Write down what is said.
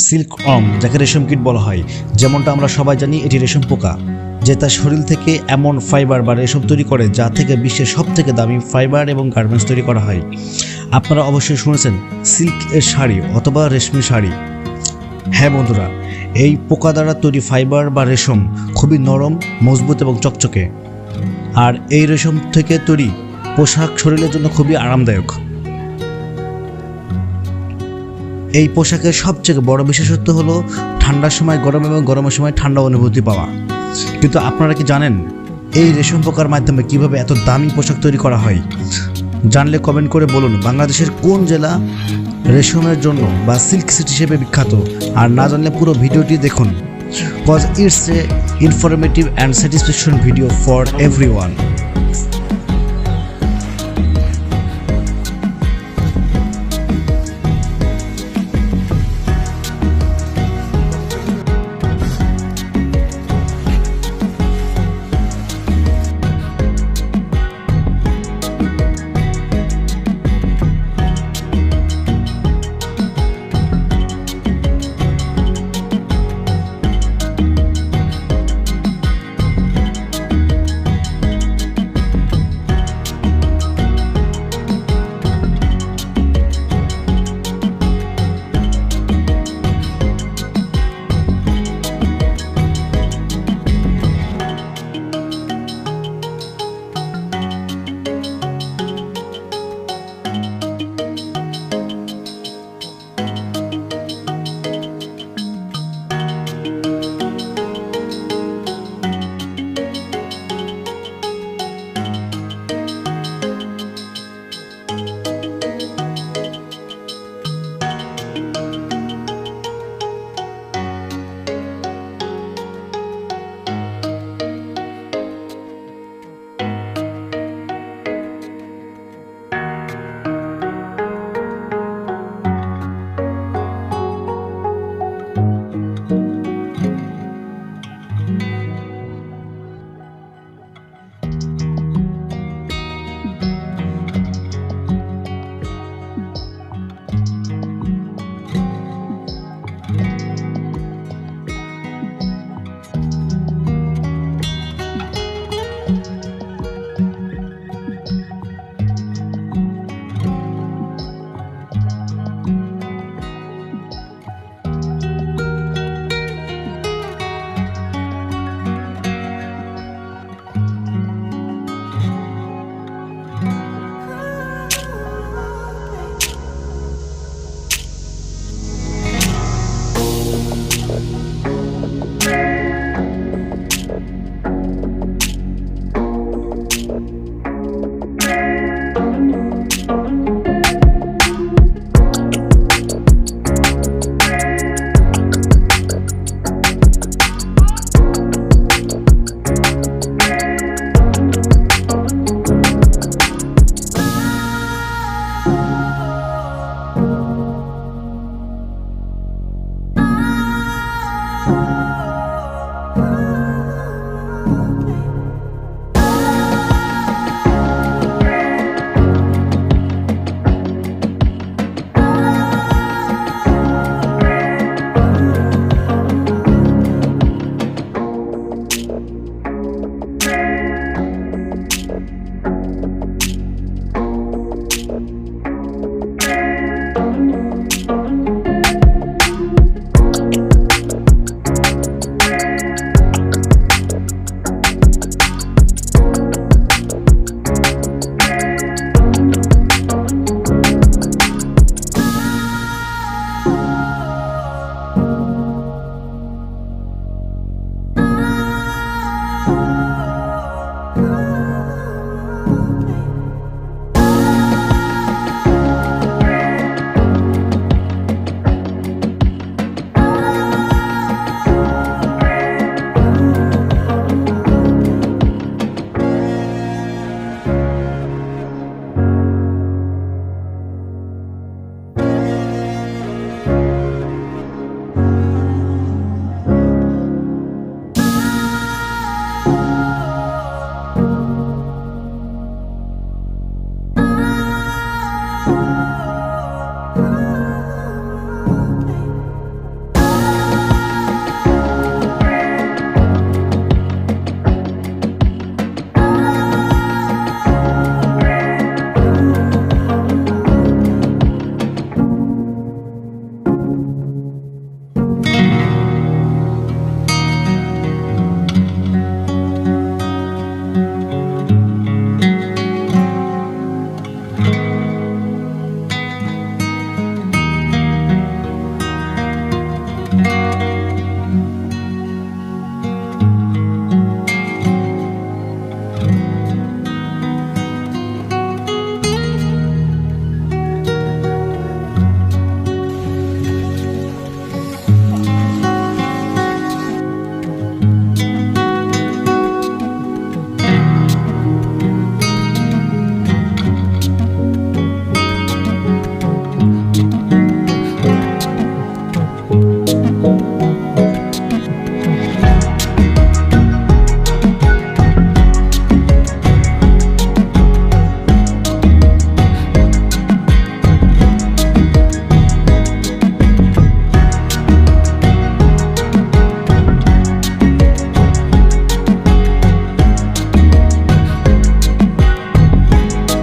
সিল্কওয়ার্ম, যাকে রেশম কীট বলা হয়, যেমনটা আমরা সবাই জানি এটি রেশম পোকা, যে তার শরীর থেকে এমন ফাইবার বা রেশম তৈরি করে যা থেকে বিশ্বের সবথেকে দামি ফাইবার এবং গার্মেন্টস তৈরি করা হয়। আপনারা অবশ্যই শুনেছেন সিল্ক এর শাড়ি অথবা রেশমি শাড়ি। হ্যাঁ বন্ধুরা, এই পোকা দ্বারা তৈরি ফাইবার বা রেশম খুবই নরম, মজবুত এবং চকচকে। আর এই রেশম থেকে তৈরি পোশাক শরীরের জন্য খুবই আরামদায়ক। এই পোশাকের সবচেয়ে বড় বিশেষত্ব হলো ঠান্ডার সময় গরম এবং গরমের সময় ঠান্ডা অনুভূতি পাওয়া। কিন্তু আপনারা কি জানেন এই রেশম পোকার মাধ্যমে কিভাবে এত দামি পোশাক তৈরি করা হয়? জানলে কমেন্ট করে বলুন বাংলাদেশের কোন জেলা রেশমের জন্য বা সিল্ক সিটি হিসেবে বিখ্যাত। আর না জানলে পুরো ভিডিওটি দেখুন, cause it's a informative and satisfaction video for everyone.